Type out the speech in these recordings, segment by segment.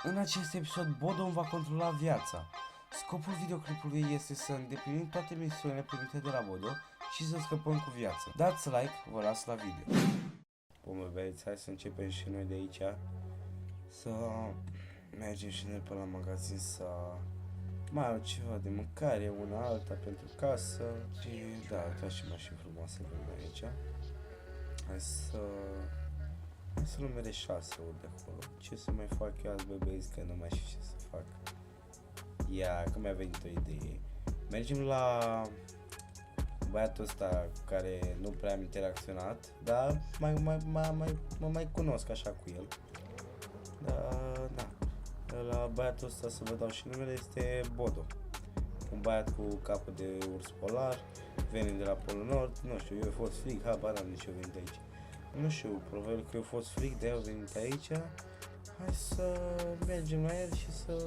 În acest episod, Bodo îmi va controla viața. Scopul videoclipului este să îndeplinim toate misiunile primite de la Bodo și să scăpăm cu viața. Dați like, vă las la video. Bun, bă, băieți, hai să începem și noi de aici. Să mergem și noi pe la magazin să mai au ceva de mâncare, una alta pentru casă. Și da, uitați și mașini frumoase de aici. Hai să numere 6 ori de acolo. Ce să mai fac eu azi, băieți, că nu mai știu ce să fac. Ia, că mi-a venit o idee. Mergem la băiatul ăsta care nu prea am interacționat, dar mă mai cunosc așa cu el. Da. La băiatul ăsta, să vă dau și numele, este Bodo. Un băiat cu capul de urs polar, venind de la Polul Nord, nu știu, eu fost frig, habar n-am nici eu venit aici. Nu știu, probabil că eu fost frig, de-aia au venit aici. Hai să mergem la el și să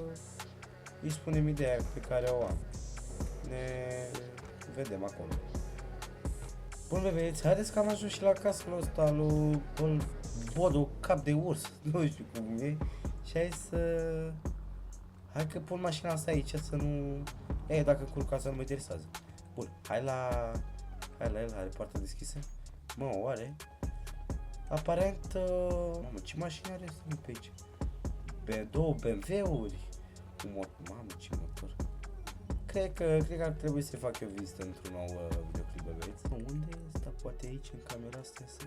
îi spunem ideea pe care o am. Ne vedem acolo. Bun, băieți, haideți că am ajuns și la casul ăsta lui Bodo, cap de urs, nu știu cum e. Și hai că pun mașina asta aici să nu... dacă curca să nu mă interesează. Bun, hai la el, are poarta deschisă. Mă, oare? Aparent, mamă, ce mașini are asta pe aici? Două BMW-uri. Mamă, ce motor. Cred că ar trebui să fac eu vizită într-un nou videoclip, băieți. Unde e asta? Poate aici, în camera asta, să...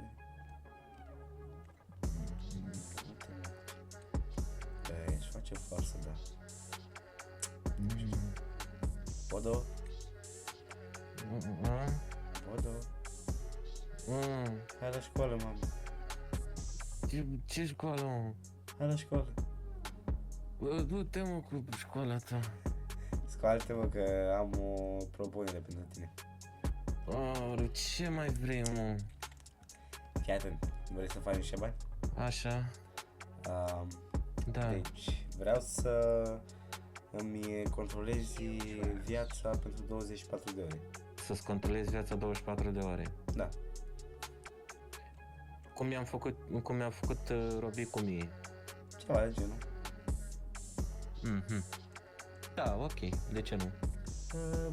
Da, își face farsă, da. Bodo? Bodo? Hai la școală, mamă. Ce școală, mă? Hai la școală. Bă, du-te, mă, cu școala ta. Scoală-te, mă, că am o propunere pentru tine. Aoleu, ce mai vrei, mă? Fii atent, vrei să faci niște bani? Așa? Da. Deci, vreau să îmi controlezi viața pentru 24 de ore. Să-ți controlezi viața 24 de ore. Da. Cum mi-am făcut robii cu mie. Ceva de genul. Da, ok, de ce nu?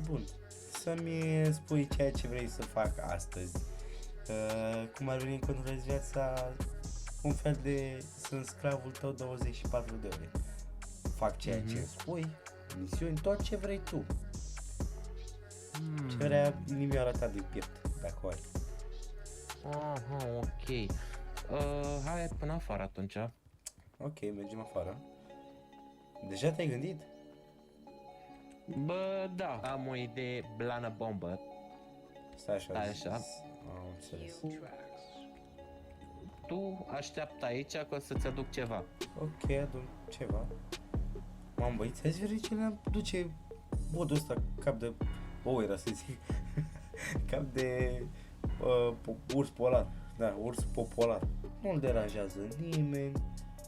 Bun. Să-mi spui ceea ce vrei să fac astăzi. Cum ar veni, controlezi viața, un fel de... sunt sclavul tău 24 de ore. Fac ceea ce îmi spui, misiuni, tot ce vrei tu. Ce vrea inimioara ta de piept, dacă o ai. Aha, ok. Hai până afară atunci. Ok, mergem afară. Deja te-ai gândit? Bă, da. Am o idee blană bombă. Stai așa. Așa. Am înțeles. Tu așteaptă aici că o să-ți aduc ceva. Ok, adun ceva. Mamă, băi, ți-ai zis ce le-am duce Bodul ăsta, cap de... era să zic. Cap de... urs polar. Da, urs polar. Nu-l deranjează nimeni.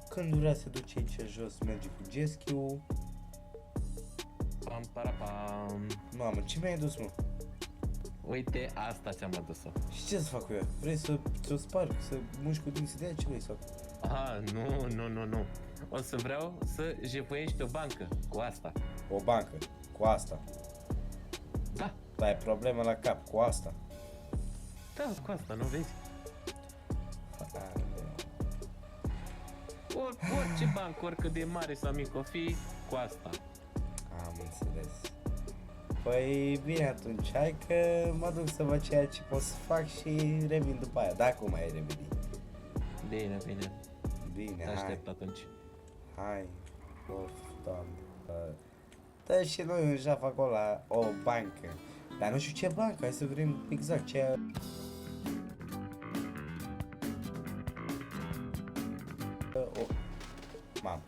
Când vrea să duce aici jos, merge cu jet-ski-ul. Pam, para, pam. Mamă, ce mi-ai dus, mă? Uite, asta ți-am adus-o. Și ce să fac cu ea? Vrei să o sparg, să muști cu dinții de aia? Ce vrei să fac? Ah, nu. O să vreau să jefuiești o bancă cu asta. O bancă, cu asta. Da, Dar ai problemă la cap, cu asta. da, cu asta, nu vezi? Orice bancă, oricât de mare sau mic o fi, cu asta. Am înțeles. Păi bine atunci, hai că mă duc să văd ceea ce pot să fac și revin după aia, dacă mai ai remedii. Bine. Bine, Te aștept atunci. Hai. Of, doamne. Dă și noi un jaf acolo la o bancă. Dar nu știu ce bancă, hai să vedem exact ce... Mamă.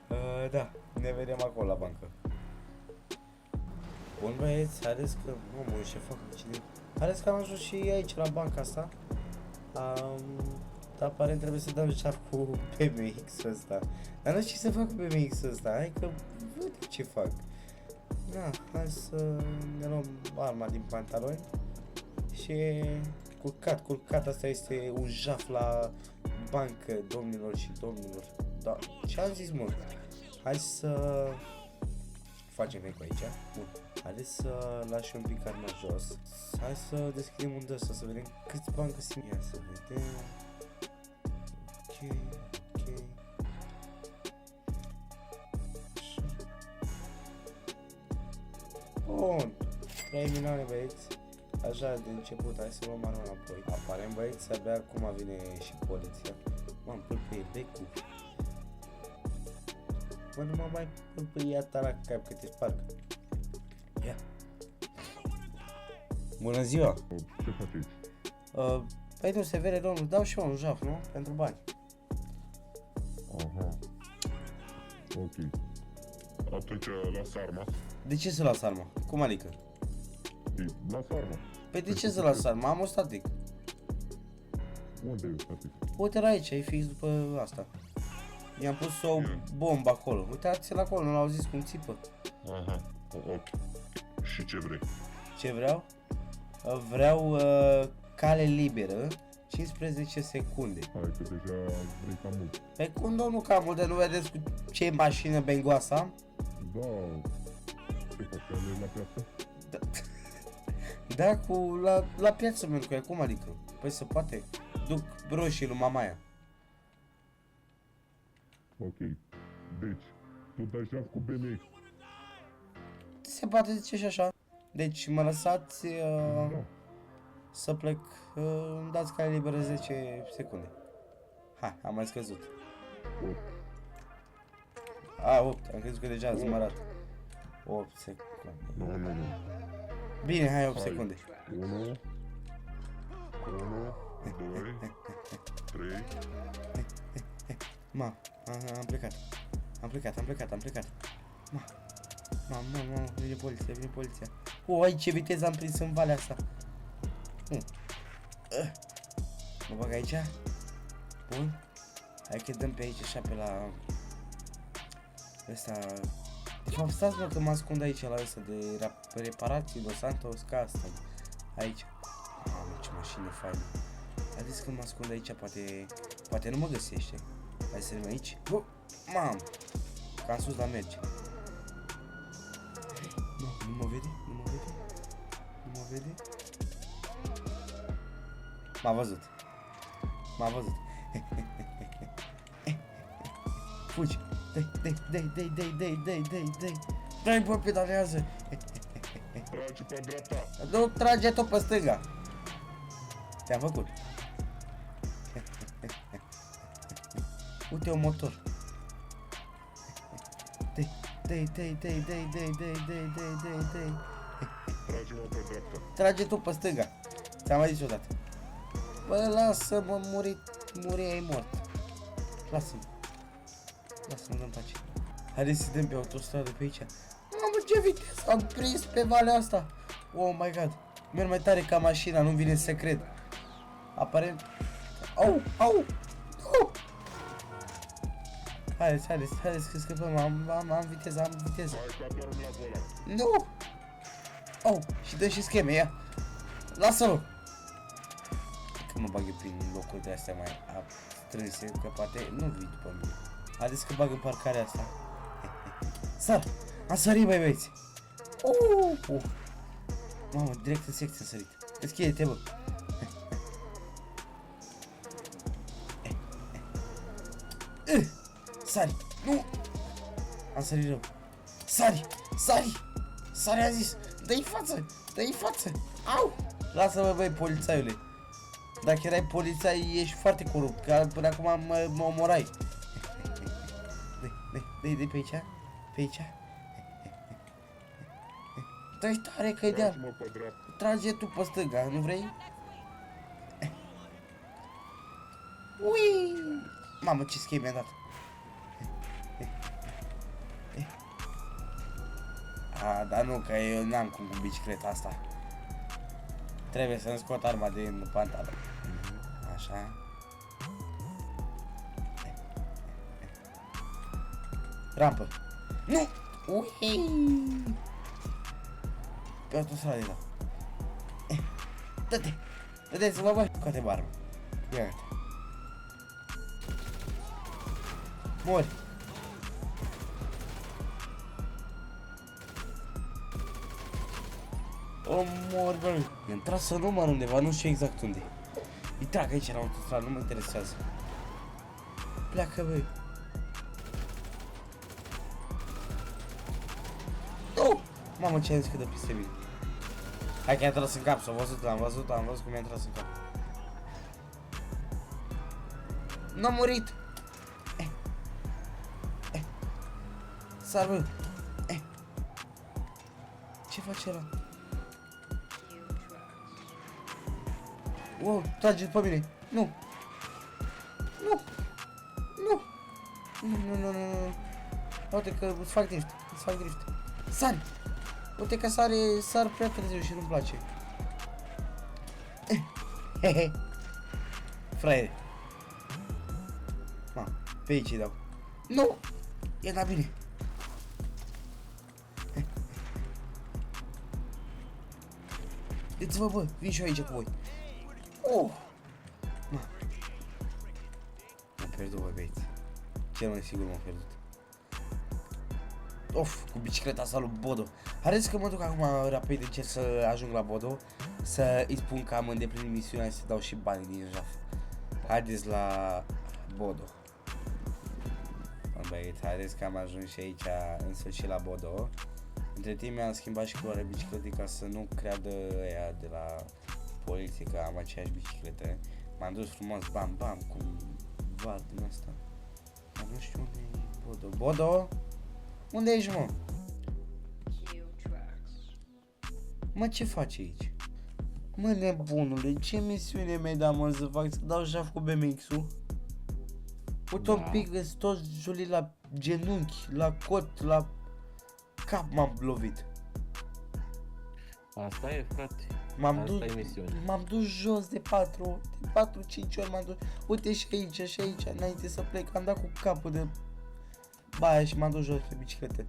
Da, ne vedem acolo la bancă. Bun, băieți, haideți că... Mamă, ce fac cine? Haideți că am ajuns și aici la banca asta. Dar aparent trebuie să dăm șaf cu BMX-ul ăsta. Dar nu știu ce să fac cu BMX-ul ăsta, hai că văd ce fac. Da, hai să ne luăm arma din pantaloni. Și culcat, asta este un jaf la bancă, domnilor și domnilor. Da, ce am zis, mă? Hai să facem eco aici. Bun. Haideți să lași un pic arma jos. Hai să deschidem un dăsta să vedem câți bani găsim. Ia să vedem. Ok, ok. Așa. Bun. 3 milioane, băieți. Așa de început, hai să luăm arma înapoi. Aparent, băieți, abia acum vine și poliția. M-am pâlpâie becul. Bă, nu mă mai pâlpâia ta la cap că te sparg. Ia. Bună ziua! Ce faceți? Păi nu se vede, domnul, dau și eu un jaf, nu? Pentru bani. Aha. Ok. Atunci las arma. De ce să las arma? Cum adică? Ei, las arma. Păi de ce să las arma? Am o static. Unde e static? Uite la aici, e fix după asta. I-am pus o bombă acolo. Uitați-l acolo, nu l-au zis cum țipă. Aha. Ok. Și ce vrei? Ce vreau? Vreau cale liberă, 15 secunde. Hai că deja vrei cam mult. Păi cum, domnul, cam mult de nu vedeți cu ce mașină bengoasă am? Da. Ce faci? Ale la piață? Da, la piață merg cu ea, cum adică? Păi se poate. Duc roșii lui Mamaia. Ok. Deci, tu dai jaf cu BMX. Se poate zice și așa. Deci mă lăsați Da. să plec, îmi dați cale liberă 10 secunde. Ha, am mai scăzut. 8. A, 8, am crezut că deja ați numărat. 8 secunde. Nu. Bine, hai 8 Hai. secunde. 1, 2, 3. Ma, am plecat. Am plecat. Ma, vine poliția. O, ai ce viteză am prins în valea asta. Mă bag aici. Bun. Hai că dăm pe aici așa pe la ăsta. De fapt, stați mă că mă ascund aici la ăsta de reparații Los Santos Custom. Aici. Mamă, ce mașină faină. Haideți că mă ascund aici, poate nu mă găsește. Hai să vedem aici. Mamă. Cam sus la merge. Nu mă vede. M-a văzut. Fugi. Dai, bă, pedalează. Trage pe dreapta. Nu trage tot pe stânga. Te-am făcut. Uite un motor. Dai. Trage-mă pe dreapta. Trage tu pe stânga. Ți-am mai zis odată. Bă, lasă-mă, muri ai mort. Lasă-mă în pace. Haideți să dăm pe autostradă pe aici. Mamă, ce viteză am prins pe valea asta. Oh my god. Merg mai tare ca mașina, nu vine să cred. Aparent. Au. Haideți că scăpăm. Am viteză. Hai că dorm la volan. Nu! Oh, și dă și scheme, ia! Lasă-mă! Că mă bag eu prin locuri de astea mai strânse, că poate nu vii după mine. Haideți că bag în parcarea asta. Sar! Am sărit, băieți! Mamă, direct în secție am sărit. Deschide-te, bă! Sari! Nu! Am sărit rău. Sari a zis! Dă-i față! Au! Lasă-mă, băi, polițaiule! Dacă erai polițai, ești foarte corupt, că până acum mă omorai. Dă-i pe aici. Dă-i tare că-i de-a. Trage-mă pe dreapta. Trage tu pe stânga, nu vrei? Ui! Mamă, ce scheme mi-a dat. Dar nu, că eu n-am cum cu bicicleta asta. Trebuie să-mi scot arma din pantalon. Așa. Rampă. Nu! Ui! Pe autostradă dau. Dă-te! Dă-te-ți-mă, bă! Scoate barba. Ia uite. Mori! Omor, bă. E intrat să număr undeva, nu știu exact unde. Îi trag aici la autostradă, nu mă interesează. Pleacă, băi. Nu! Mamă, ce am zis că dă peste mine. Hai că i-a tras în cap, s-a văzut, am văzut cum i-a tras în cap. N-a murit! Sar, bă! Ce face ăla? Wow, trage pe mine! Nu! Nu! Nu! Nu! Uite că îți fac drift, Sar! Uite că sar prea târziu și nu-mi place. Hehe. Fraiere. Ma, pe aici îi dau. Nu! E la bine. Deci-vă, bă, vin și eu aici cu voi. Ma. M-am pierdut, bă, băieți. Cel mai sigur m-am pierdut. Of, cu bicicleta asta lui Bodo. Haideți că mă duc acum rapid, încerc să ajung la Bodo, să îi spun că am îndeplinit misiunea și să dau și banii din jaf. Haideți la Bodo. Bă, băieți, haideți că am ajuns și aici în sfârșit la Bodo. Între timp mi-am schimbat și culoarea bicicletei ca să nu creadă ăia de la poliție că am aceeași bicicletă. M-am dus frumos, bam, bam, cu vad din asta. Dar nu știu unde e Bodo. Bodo? Unde ești, mă? Mă, ce faci aici? Mă, nebunule, ce misiune mi-ai dat, mă, să fac? Să dau jaf cu BMX-ul? Uite un pic, îți toți julii la genunchi, la cot, la cap m-am lovit. Asta e, frate. M-am Asta dus jos de 4-5 ori m-am dus. Uite și aici, înainte să plec, am dat cu capul de baia și m-am dus jos pe biciclete.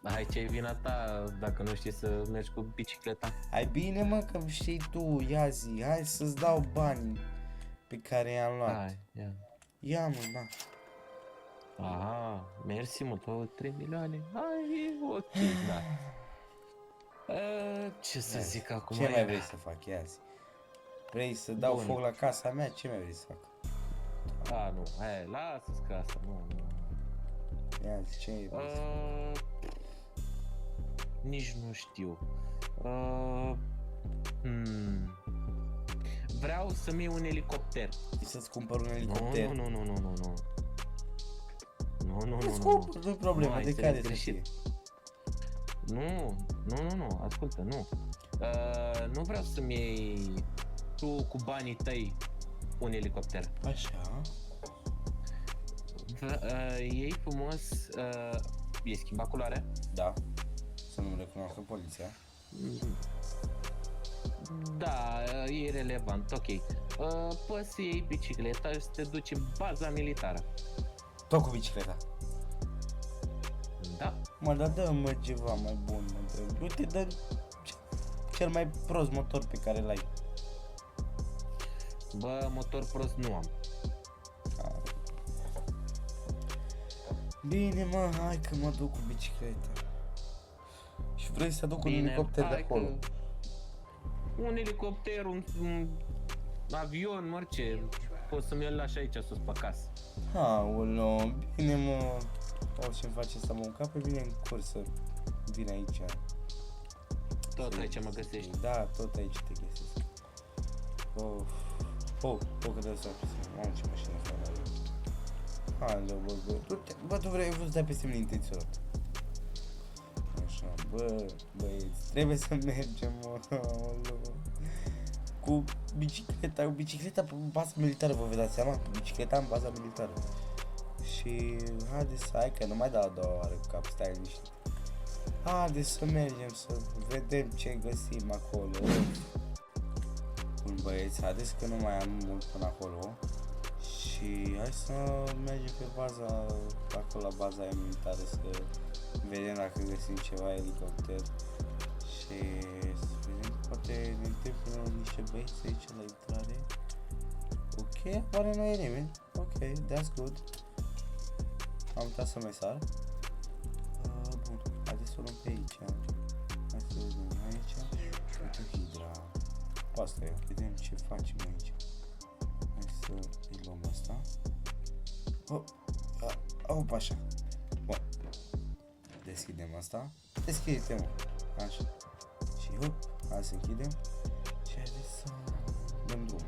Hai, ce-i vina ta dacă nu știi să mergi cu bicicleta? Hai bine, mă, că știi tu, ia zi, hai să-ți dau banii pe care i-am luat. Hai, ia. Ia, mă, da. Aha, mersi, mă, 3 milioane. Hai, e ok, da. Ce să zic acum? Ce mai vrei să fac, ia zi. Vrei să dau Bun. foc la casa mea? Ce mai vrei să fac? A, nu, hai, lasă-ți casa, nu. Ia zi, ce mai vrei să fac? Nici nu știu. Vreau să-mi iei un elicopter. Să-ți cumpăr un elicopter? Nu. Îți cumpăr, nu-i problemă, de care să fie? Nu, ascultă, nu. Nu vreau să-mi iei tu cu banii tăi un elicopter. Așa. Iei frumos, e schimbat culoarea? Da. Să nu-mi recunoască poliția. Da, e relevant, ok. Poți să iei bicicleta și să te duci în baza militară. Tot cu bicicleta. Da? Mă, dar dă-mă ceva mai bun, mă, dă. Uite, dă cel mai prost motor pe care l-ai. Bă, motor prost nu am. Bine, mă, hai că mă duc cu bicicleta. Și vrei să aduc un Bine, elicopter de hai acolo? că- Un elicopter, un avion, orice. Poți să-mi îl lași aici sus pe casă. Aoleu, bine, mă. O să-mi face să mă încape, vine în cursă. Vine aici. Tot aici mă găsești. Da, tot aici te găsesc. Că dă să mamă, ce mașină fără. Haleu, bă, tu vrei să dai peste mine intenționat. Așa, băieți, trebuie să mergem, mă, aoleu. Cu bicicleta pe baza militară, vă dați seama? Cu bicicleta în baza militară. Și haideți să, hai că nu mai dau a doua oară cu cap, stai liniștit. Haideți să mergem să vedem ce găsim acolo. Bun, băieți, haideți că nu mai am mult până acolo. Și hai să mergem pe baza, acolo la baza militară să vedem dacă găsim ceva elicopter. Și să vedem, poate ne întâmplă niște băieți aici la intrare. Ok, pare nu e nimeni. Ok, that's good. Am uitat să mai sar. Bun, haideți să o luăm pe aici. Hai să vedem, aici Uite o hidra. Asta e, vedem ce facem aici. Hai să îi luăm asta. Opa, așa. Bun. Deschidem asta. Deschide-te, mă. Așa. Și hop, hai să închidem. Și haideți să dăm drum.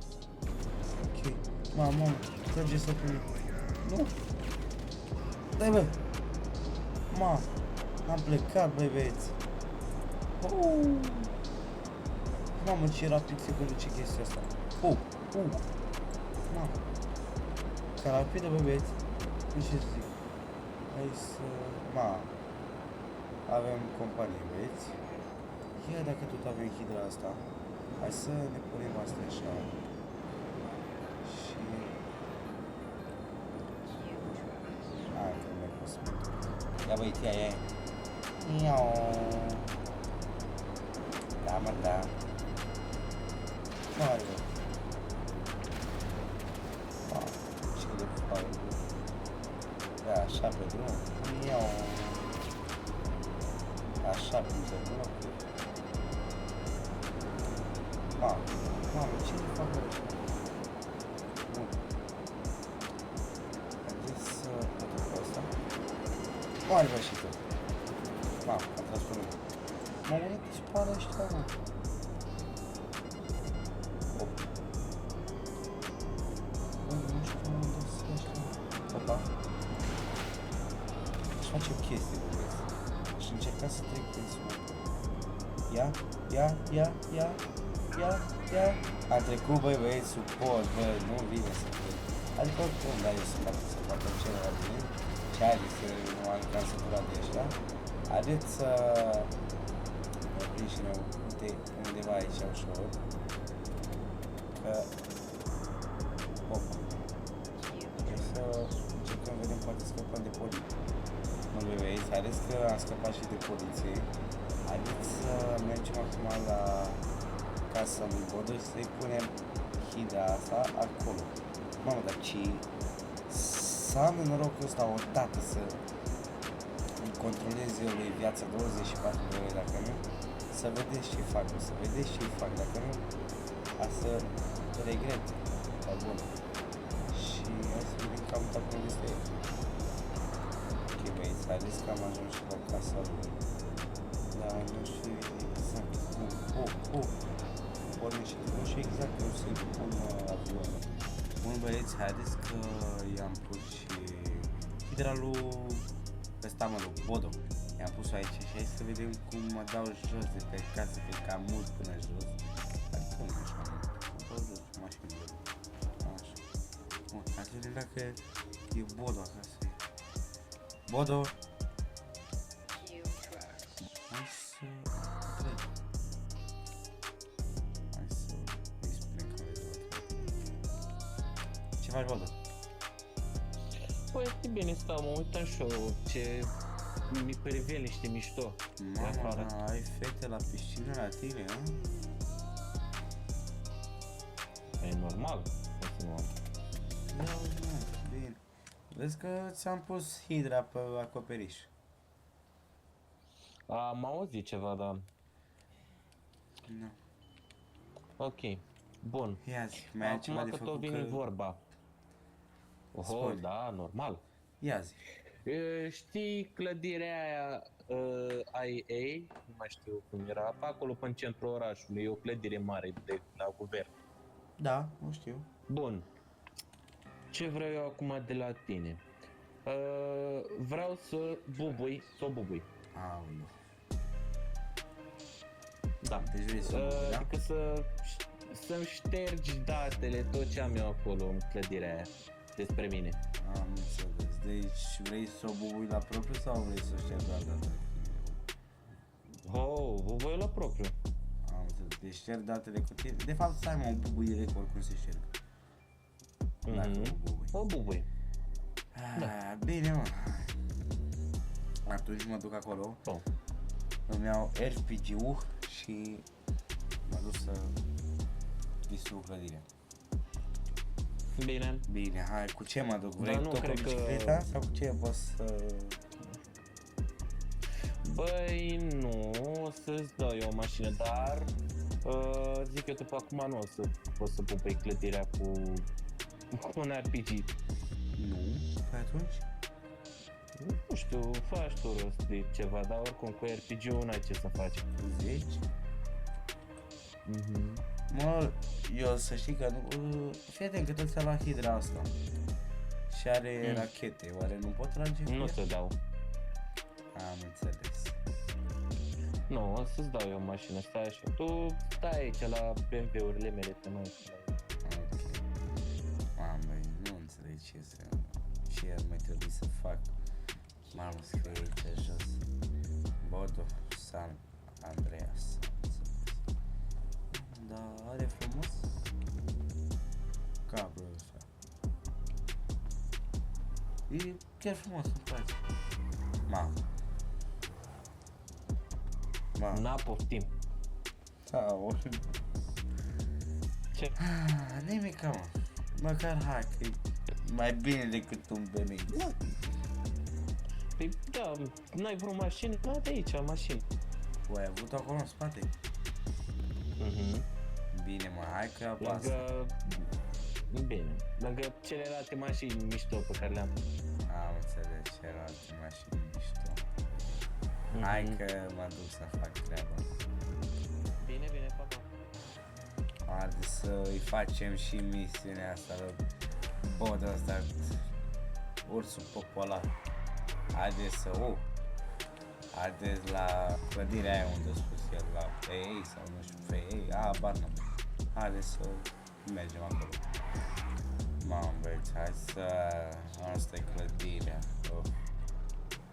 Ok. Mamă, trage să pe mine. Nu. Dai, bă. Ma. Am plecat, băi, băieți. Mamă, ce rapid se conduce chestia asta. Mamă. Ca rapidă, băi, băieți. Nu știu ce zic. Hai să... Avem companie, băieți. Ia dacă tot avem hidra asta. Hai să ne punem asta așa. Și... Hai, că nu mai pot să mă duc. Ia, băieți, ia. Iau. Da, mă, da. Mare, bă. Ce de fac, bă. Da, așa pe drum. Iau. Așa pe drum. Mamă, ce fac așa? Bun. Haideți să putem pe asta. Mare, bă, și tot. Am tras pe mine. Mă urât ce pare ăștia, mă. Nu știu unde sunt ăștia. Opa. Aș face o chestie, băieți. Aș încerca să trec prin sumă. Ia. Am trecut, băi, băieți, suport, bă, nu vine să cred. Adică oricum, dar eu sunt să facă ceva bine. Și haideți să nu am cam săturat de ăștia. Haideți să ne oprim și noi undeva aici ușor. Că... Opa. Hai să încercăm, vedem, poate scăpăm de poliție. Nu, băi, băieți, haideți că am scăpat și de poliție. Haideți să mergem acum la casa lui Bodo și să-i punem hidra asta acolo. Mamă, dar ce... Să am norocul ăsta odată să îmi controlez eu lui viața 24 de ore, dacă nu, să vedeți ce fac, dacă nu, a să regret, dar bun. Și hai să vedem că am uitat unde este el. Ok, băieți, haideți că am ajuns și la casa lui. Dar nu știu exact cum, pornește, nu știu exact cum să-i pun avionul. Bun, băieți, haideți că i-am pus și hidra lui ăsta, mă, lui Bodo. I-am pus-o aici și hai să vedem cum mă dau jos de pe casă, că e cam mult până jos. Adică nu așa mult, mă jos, mașină. Așa. Bun, hai să vedem dacă e Bodo acasă. Bodo! Hai să trec. Hai să îi spunem că are ce faci, Bodo? Păi, e bine, stau, mă uitam și eu ce mi priveliște mișto. Mama, ai fete la piscină la tine, a? E normal, să nu am. Da, bine. Vezi că ți-am pus hidra pe acoperiș. Am auzit ceva, dar... Nu. Ok, bun. Ia zi, mai ai ceva Acum de că tot făcut vine că... vorba. Oho, Spune. da, normal. Ia zi. Știi clădirea aia IA, nu mai știu cum era, pe acolo pe în centrul orașului, e o clădire mare de la guvern. Da, nu știu. Bun. Ce vreau eu acum de la tine? Vreau să o bubui. Aoleu. Da. Deci vrei să o da? Adică să-mi ștergi datele, tot ce am eu acolo în clădirea aia despre mine. Am înțeles. Deci vrei să o bubui la propriu sau vrei să ștergi doar datele? Voi la propriu. Am înțeles. Deci ștergi datele cu tine. De fapt, stai, mă, o bubuire cu oricum se șterg. Dacă o bubui. O bubui. Da. Bine, mă. Atunci mă duc acolo. Îmi iau RPG-ul și mă duc să distrug clădirea. Bine. Bine, hai, cu ce mă duc? Vrei nu tot cu cred că- bicicleta sau cu ce poți să... Băi, nu, o să-ți dau eu o mașină, dar Zic eu, după acum nu o să pot să pun pe clădirea cu un RPG. Nu? Păi atunci? Nu știu, faci tu rost de ceva, dar oricum cu RPG-ul n-ai ce să faci. Zici? Mhm. Mă, eu să știi că nu... Fii atent că tot ți-a luat hidra asta. Și are rachete, oare nu pot trage? Nu te dau. Am înțeles. Nu, o să-ți dau eu o mașină, stai așa. Tu stai aici la BMW-urile mele, te mai Ok. Mamă, nu înțeleg ce ar mai trebui să fac. Mamă, scrie aici jos. Bodo San Andreas. Da, are frumos cablul ăsta. E chiar frumos, îmi place. Mamă. Mamă. N-a poftim. Aoleu. Ce? Nimica, mă. Măcar hai că e mai bine decât un BMX. Păi da, n-ai vreo mașină? Da, de aici, mașină. O ai avut acolo în spate? Bine, mă, hai că apasă. Bine, lângă celelalte mașini mișto pe care le-am. Am înțeles, celelalte mașini mișto. Hai că mă duc să fac treaba. Bine, bine, pa, pa. Haide să-i facem și misiunea asta lui Bodul ăsta, ursul popolar. Haideți să, haideți la clădirea aia unde a spus el, la FEI sau nu știu, FEI, abar nu. Haideți să mergem acolo. Mamă, băieți, hai să, asta e clădirea.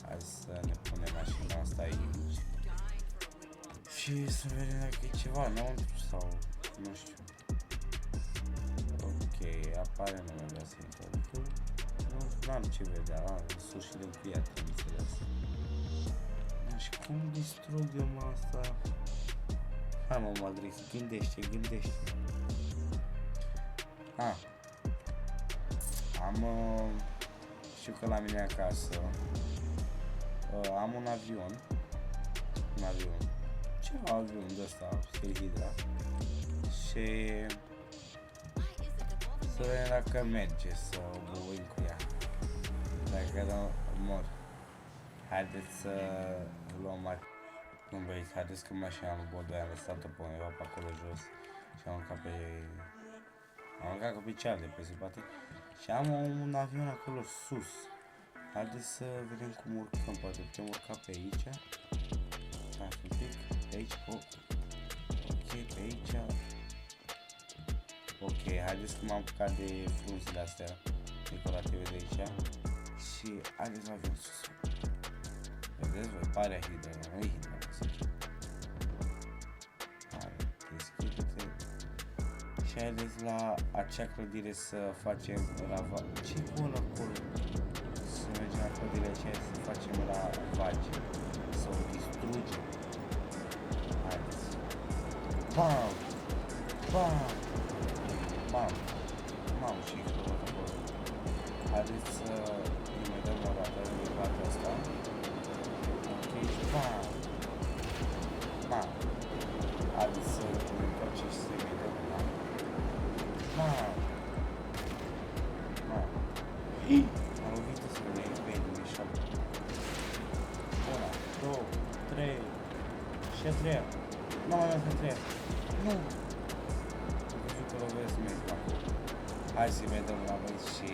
Hai să ne punem mașina asta aici. Și să vedem dacă e ceva înăuntru sau nu știu. Ok, apare numele Asintotul. Nu am ce vedea, sus și de piatră, înțeles. Și cum distrug eu asta? Hai mă, Madrid, gândește. Am, știu că la mine acasă am un avion. Ceva avion de ăsta, Hydra. Și să vedem dacă merge să o bubuim cu ea. Dacă nu mor. Haideți să luăm nu băieți, haideți că mașina lui Bodo am lăsat-o pe undeva pe acolo jos. Și am aruncat cu picioarele pe spate. Și am un avion acolo sus. Haideți să vedem cum urcăm, poate putem urca pe aici. Stați un pic, pe aici, ok, pe aici. Ok, haideți că m-am apucat de frunzile astea decorative de aici. Și haideți la avion sus. Vedeți voi, pare Hydra, nu e Hydra, să zic. Hai, deschide-te. Și haideți la acea clădire să facem ce-i bun acolo? Să mergem la clădirea aceea să facem ravage. Să o distrugem. Haideți. Bam! Bam! Bam! Mamă, și explodat acolo. Haideți să îi mai dăm o dată de partea asta. Ok, bam! Bam! Haideți să ne întoarcem și să-i mai dăm una. Bam! Bam! Am lovit să ne pe inimioșor. 1, 2, 3 și a treia. Nu mai am să treia. Nu! Am văzut că lovesc mergem acolo. Hai să-i mai dăm la băieți și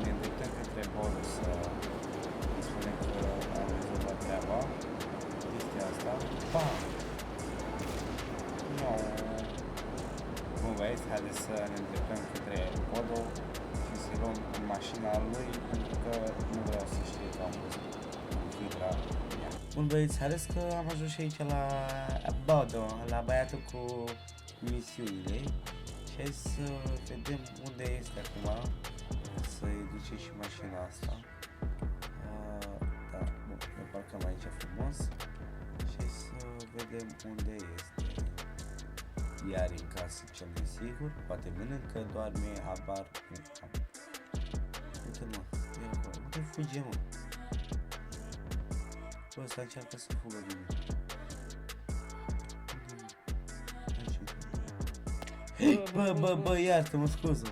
ne îndreptăm către Bodo să îi spunem că am rezolvat treaba. Chestia asta. Bam! No. Bun băieți, haideți să ne îndreptăm către Bodo și să luăm mașina lui, pentru că nu vreau să știe că am fost cu Hydra. Bun băieți, haideți că am ajuns și aici la Bodo, la băiatul cu misiunile. Și hai să vedem unde este acum, să-i duce și mașina asta. Da, bun, ne parcăm aici frumos. Și să vedem unde este. Iar în casă cel mai sigur, poate mănâncă, doarme, habar nu am. Uite mă, e acolo, unde fuge mă? Bă, ăsta încearcă să fugă din mine. Bă, iartă-mă, scuză.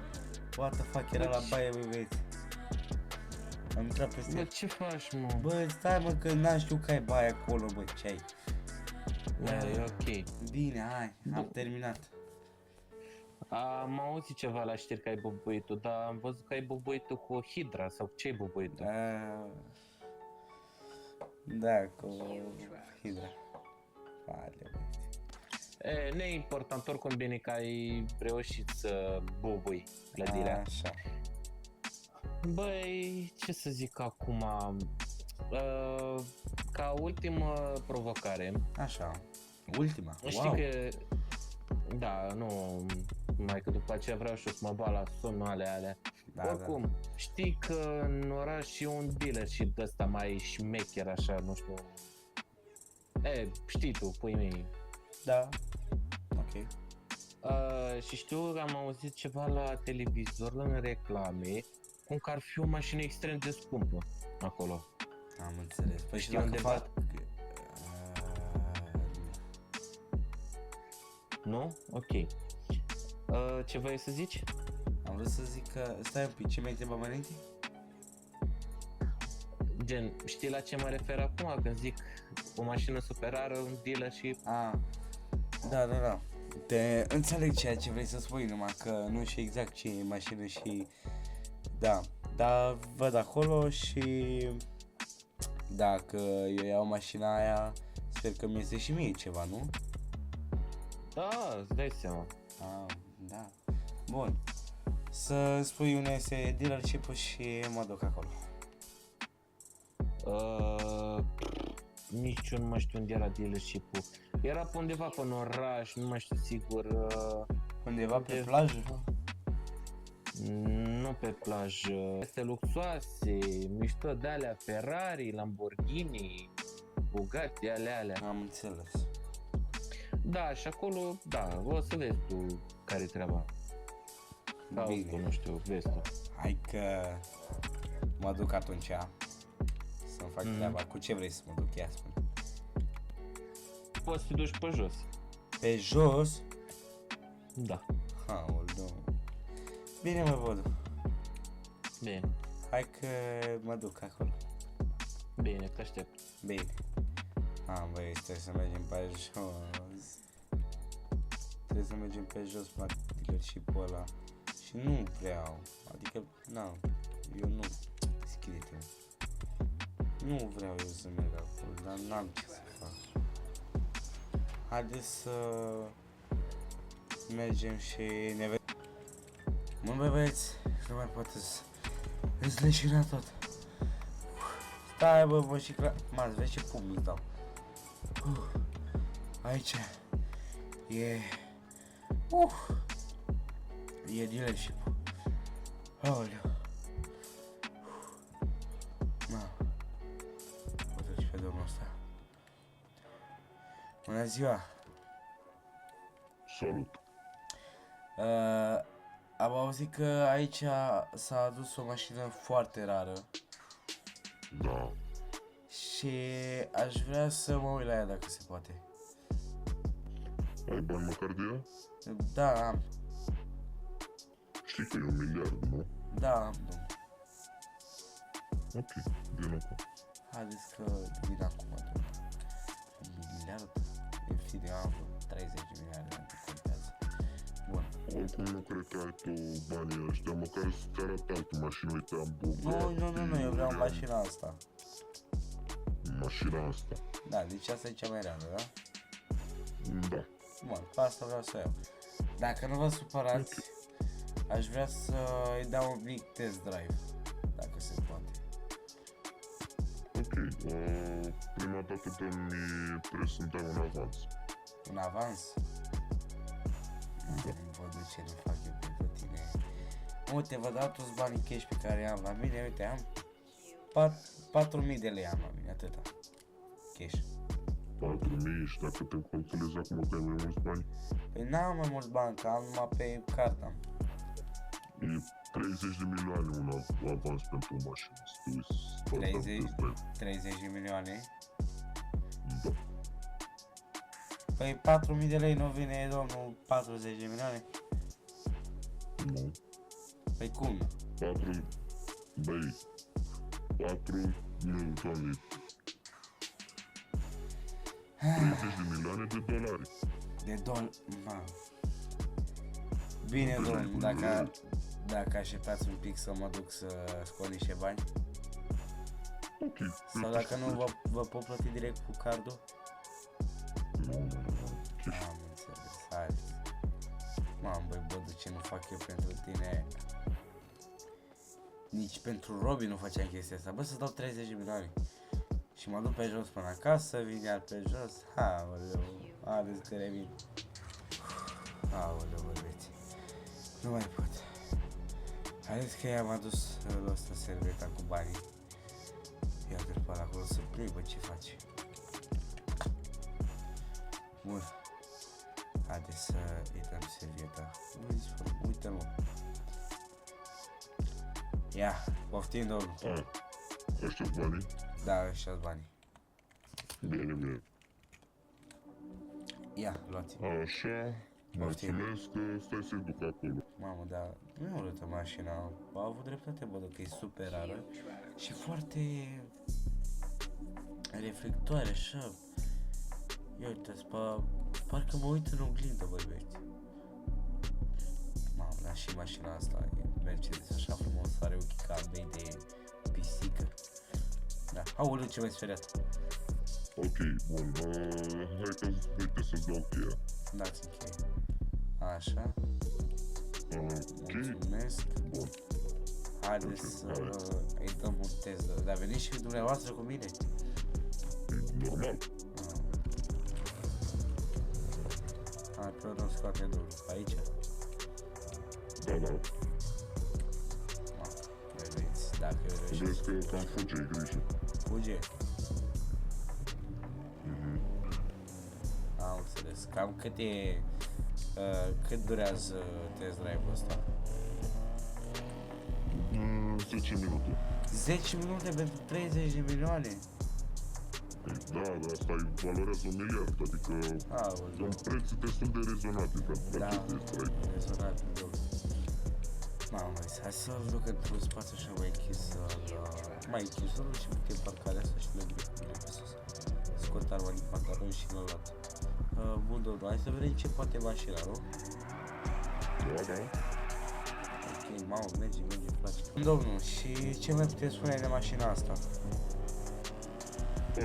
What the fuck, era la baie, băi, băieți. Am intrat peste Bă, el. ce faci, mă? Bă, stai mă, că n-am știut că ai baie acolo, bă, ce ai? E ok. Bine, hai, am terminat. Am auzit ceva la știri că ai bubuit-o, dar am văzut că ai bubuit-o cu o hidra sau ce ai bubuit-o? Da, cu hidra. Vale, băieți. Nu e important, oricum bine că ai reușit să bubui clădirea. Așa. Băi, ce să zic acum, ca ultimă provocare, Așa. Ultima. știi Wow. că, da, nu, mai că după aceea vreau și eu să mă bat la somnul alea. Da, Oricum, știi că în oraș e un dealership de ăsta mai șmecher, așa, nu știu. Știi tu, pui mei. Da. Ok. Și știu că am auzit ceva la televizor, în reclame, cum că ar fi o mașină extrem de scumpă acolo. Am înțeles. Păi și Știi dacă unde fac... Nu? Ok. Ce vrei să zici? Am vrut să zic că... Stai un pic, ce mi-ai întrebat mai înainte? Gen, știi la ce mă refer acum când zic o mașină super rară, un dealership? Da. Te înțeleg ceea ce vrei să spui, numai că nu știu exact ce e mașină și... Da, dar văd acolo și... Dacă eu iau mașina aia, sper că mi este și mie ceva, nu? Da, îți dai seama. Da. Bun. Să spui unde este dealership-ul și mă duc acolo. Nici eu nu mai știu unde era dealership-ul. Era pe undeva pe în oraș, nu mai știu sigur. Undeva pe plajă? Nu pe plajă. Este luxoase, mișto de alea, Ferrari, Lamborghini, Bugatti, alea. Am înțeles. Da, și acolo, da, o să vezi tu care-i treaba. Sau Bine. tu, nu știu, vezi tu. Hai că mă duc atunci să-mi fac treaba. Cu ce vrei să mă duc? Ia spune. Poți să te duci pe jos. Pe jos? Da. Aoleu. Bine, mă văd. Bine, Hai că mă duc acolo. bine, te aștept. Bine. Băi, trebuie să mergem pe jos. Trebuie să mergem pe jos la dealership-ul ăla. Și nu vreau. Adică, eu nu. Deschide-te. Nu vreau eu să merg acolo, dar n-am ce să fac. Haideți să mergem și ne vedem. Mă, băieți, nu mai pot să... Îți leșina tot. Stai, bă, și clar... Mă, vezi ce pumn îți dau. Aici e... E dealership-ul. Aoleu. O treci pe domnul ăsta. Bună ziua. Salut. Am auzit că aici s-a adus o mașină foarte rară. Da. Și aș vrea să mă uit la ea dacă se poate. Ai bani măcar de ea? Da, am. Știi că e 1 miliard, nu? Da, am, domnule. Ok, vin acum. Haideți că vin acum, domnule. 1 miliard? E fine, am vreo 30 de milioane, nu contează. Bun. Oricum nu cred că ai tu banii ăștia, măcar să-ți arăt altă mașină, uite, am Bugatti. Nu, eu vreau mașina asta. Mașina asta. Da, deci asta e cea mai rară, da? Da. Bun, pe asta vreau să iau. Dacă nu vă supărați, aș vrea să-i dau un mic test drive, dacă se poate. Ok, prima dată trebuie să-mi dai un avans. Un avans? Nu văd de ce nu fac eu pentru tine. Uite, vă dau toți banii cash pe care am la mine, uite, am 4.000 de lei am la mine, atâta. Cash. 4.000 și dacă te controlezi acum că ai mai mulți bani, Păi n-am mai mulți bani, că am numai pe carta. e 30 de milioane un avans pentru o mașină. Să te uiți, să dau 30? test drive. 30 de milioane. Da. Păi 4.000 de lei nu vine, domnul, 40 de milioane? Nu. Păi cum? 4, băi, 4 milioane, 30 de milioane de dolari. De ma. Bine, domnul, dacă așteptați un pic să mă duc să scot niște bani. Ok. Sau dacă nu, vă pot plăti direct cu cardul? Nu. Am înțeles, hai. Mamă, băi, bă, de ce nu fac eu pentru tine? Nici pentru Robin nu făceam chestia asta. Bă, să dau 30 de milioane. Și mă duc pe jos până acasă, vin iar pe jos. Aoleu, ales că revin. Aoleu, băieți. Nu mai pot. Haideți că i-am adus ăsta serveta cu banii. Ia-te-l pe ăla acolo să plec, bă, ce faci? Bun. Haideți să îi dăm servieta. Uite-l, mă. Ia, poftim, domnul. Ăștia banii? Da, ăștia-s banii. Bine. Ia, luați. Așa, mulțumesc că stai să duc acolo. Mamă, dar nu e urâtă mașina. A avut dreptate, bă, că e super rară și foarte reflectoare, așa. Ia uite-ți, parcă mă uit în oglindă, băi, băieți. Mamă, dar și mașina asta e Mercedes, așa frumos, are ochii ca albei de pisică. Da, aoleu, ce m-ai speriat. Ok, bun, hai că uite să-ți dau cheia. Dați-mi cheie. Așa, Ok, mulțumesc. bun. Haideți să îi dăm un test. Dar veniți și dumneavoastră cu mine? Normal. Hai, pe urmă scoate domnul. Aici? Da. Vedeți, dacă reușești. Vezi că cam fuge, ai grijă. Fuge? Am înțeles. Cam cât durează test drive-ul ăsta? 10 minute. 10 minute pentru 30 de milioane? Da, dar asta valorează 1 miliard, adică Aoleu. un preț destul de rezonabil pentru Da, acest test drive. rezonabil, domnul. Mamă, hai să-l duc într-un spațiu așa mai închis, mai închis, să-l ducem în parcarea asta și le duc pe sus. Scot arma din pantalon și l-am luat. Bun, domnul, hai să vedem ce poate mașina, nu? Da. Ok, mamă, merge, place. Domnul, și ce mai puteți spune de mașina asta? Păi,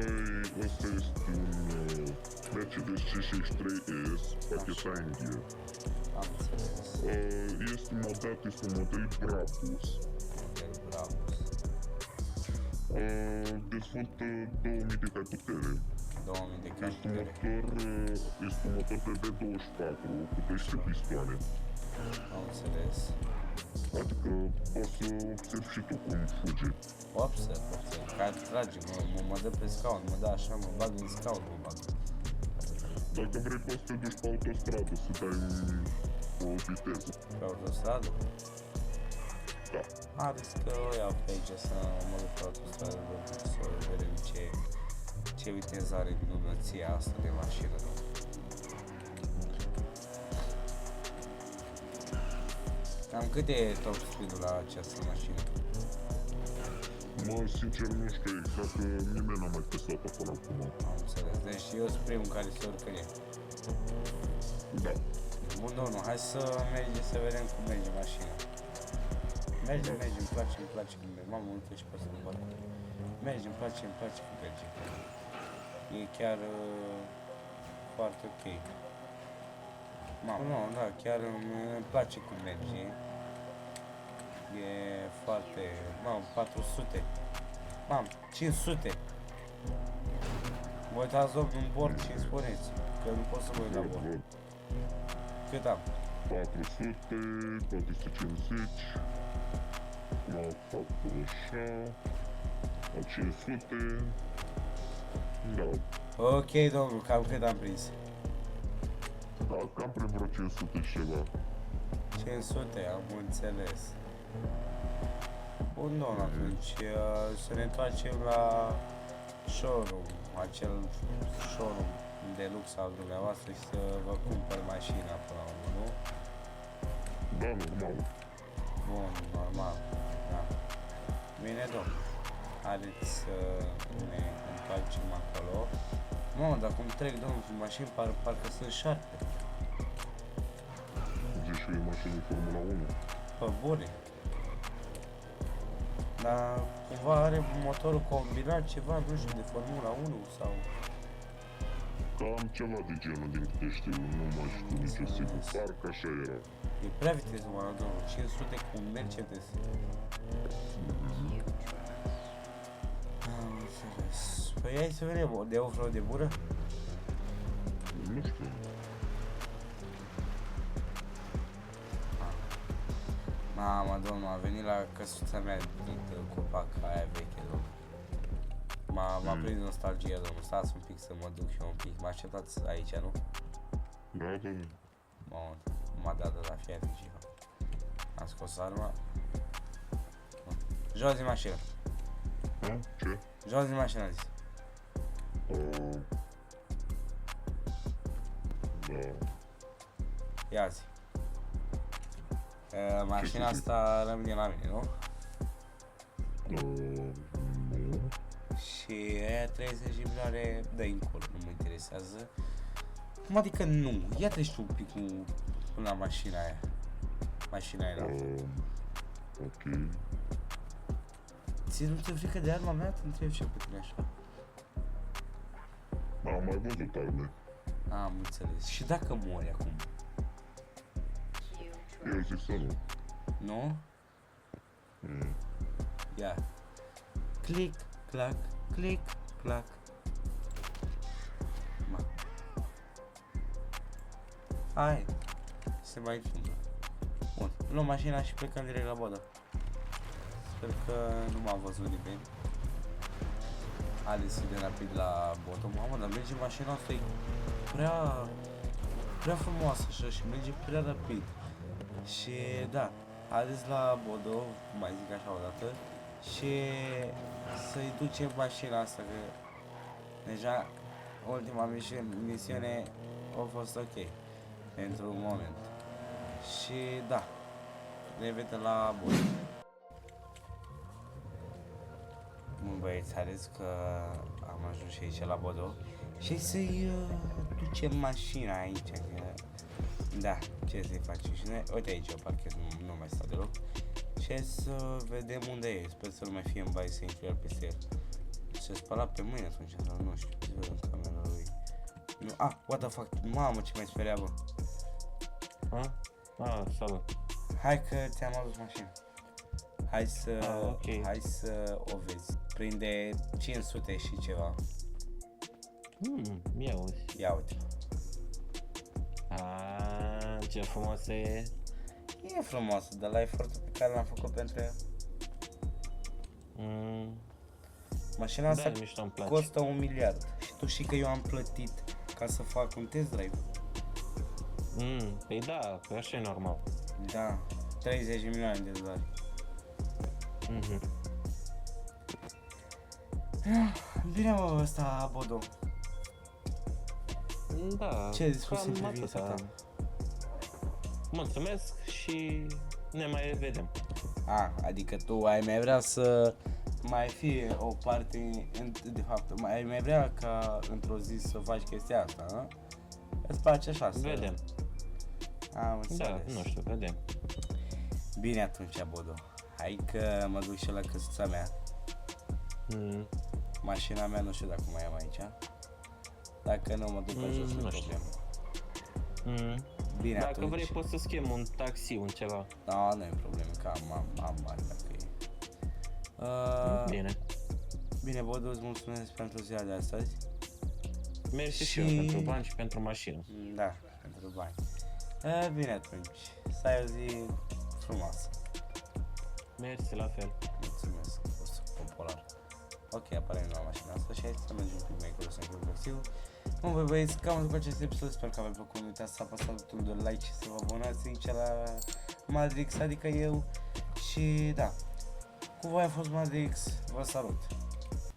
ăsta este un Mercedes C63S, pachet AMG. Am înțeles. Este un model Brabus. Model Brabus. Dezvoltă 2000 de cai putere. 2000 de Este cai. un motor de V24 cu 12 pistoane. Am înțeles. Adică poți să observi și tu cum fuge. Observ, ca trage, mă dă pe scaun, mă dă așa, mă bag în scaun, mă bag. Dacă vrei poți să te duci pe autostradă să dai o viteză. Pe autostradă? Da. Haideți că o iau pe aici să mă duc pe autostradă, să vedem ce viteză are minunăția asta de mașină. Cam cât e top speed-ul la această mașină? Sincer nu știu exact, că nimeni n-a mai testat-o până acum. Am înțeles, deci eu sunt primul care se urcă în ea. Da. Bun, domnul, hai să mergem să vedem cum merge mașina. Mergem, îmi place cum merge. Mamă, uite și pe asta în balcon. Merge, îmi place cum merge. E chiar foarte ok. Mamă, nu, da, chiar îmi place cum merge. E foarte... Mamă, 400. Mamă, 500. Vă uitați, domnul, în bord și îmi spuneți. Că nu pot să mă uit la bord. Cât am? 400, 450, la 4 așa, la 500, da, Ok, domnul, cam cât am prins? cam prin vreo 500 și ceva. 500, am înțeles. Bun, domn, atunci să ne întoarcem la showroom, acel showroom de lux al dumneavoastră și să vă cumpăr mașina până la urmă, nu? Da, normal. Bun, normal. Da. Bine, domn. Haideți să ne întoarcem acolo. Mamă, dar cum trec, domnul, în mașini parcă sunt șarpe. Zici și e mașini de Formula 1. Pe bune. Dar cumva are motorul combinat ceva, nu știu, de Formula 1 sau... Cam ceva de genul, din câte știu, nu mai știu nici sigur. Parcă așa era. E prea viteză, mă, domnul, 500 cu Mercedes. Am înțeles. Păi hai să vedem, de off-road de bună? Nu știu. Mamă, domnul, a venit la căsuța mea de copac, aia veche, domnul. M-a prins nostalgia, domnul, stați un pic să mă duc și eu un pic. Mă așteptați aici, nu? Da, da, da. Mamă, m-a dat de la fiat ceva. Am scos arma. Jos din mașină. Ha? Ce? Jos din mașină, am zis. Da. Ia-ți. Mașina asta rămâne la mine, nu? Nu. Și aia 30 de milioane dă încolo, nu mă interesează. Cum adică nu? Ia treci tu un pic până la mașina aia. Mașina aia. Ok. Ți nu ți-e frică de arma mea? Te întreb și eu pe tine așa. Am mai văzut arme. Am înțeles. Și dacă mori acum? Eu zic să nu. Nu? Ia. Click, clac, click, clac. Ma. Hai. Se mai întâmplă. Bun. Luăm mașina și plecăm direct la Bodă. Sper că nu m-a văzut nimeni. Haideți de rapid la Bodă. Mamă, dar merge mașina asta, e prea frumoasă așa și merge prea rapid. Și da, haideți la Bodă, mai zic așa o dată. Și să-i ducem mașina asta, că deja ultima misiune a fost ok pentru un moment. Și da, revedem la Bodă. Bun băieți, haideți că am ajuns și aici la Bodă și să-i ducem mașina aici, că da, ce să-i facem și noi, uite aici o parchez, nu mai stau deloc. Și să vedem unde e, sper să nu mai fie în baie să intru iar peste el. Se spăla pe mâine atunci, sau nu știu, să vedem camera lui. Nu, what the fuck, mamă ce mai speria, bă. Salut. Hai că ți-am adus mașina. Hai să, ok. hai să o vezi. Prinde 500 și ceva. Ia uzi. Ia uite. Ce frumoasă e. E frumoasă, de la efortul pe care l-am făcut pentru ea. Mașina asta Da, mișto, îmi place. costă 1 miliard. Și tu știi că eu am plătit ca să fac un test drive. Păi da, că așa e normal. Da, 30 de milioane de dolari. Bine mă, ăsta, Bodo. Da, Ce ai spus în cam privința atâta. ta? Mulțumesc și ne mai vedem. Adică tu ai mai vrea să mai fie o parte, de fapt, ai mai vrea ca într-o zi să faci chestia asta, nu? Îți place așa să... Vedem. Am înțeles. Da, nu știu, vedem. Bine atunci, Bodo. Hai că mă duc și la căsuța mea. Mașina mea nu știu dacă mai am aici. Dacă nu, mă duc pe jos, nu știu. problemă. Bine Dacă atunci. vrei poți să schimb un taxi, un ceva. Da, nu e problemă, că am bani dacă e. Bine. Bine, Bodo, îți mulțumesc pentru ziua de astăzi. Mersi și eu pentru bani și pentru mașină. Da, pentru bani. Bine atunci, să ai o zi frumoasă. Mersi la fel. Mulțumesc, a fost popular. Ok, apare la mașina asta și hai să mergem un pic mai acolo, să încurc versiu. Bun, voi băieți, cam atât cu acest episod, sper că v-a plăcut, nu uitați să apăsați butonul de like și să vă abonați aici la Madrix, adică eu. Și da, cu voi a fost Madrix, vă salut!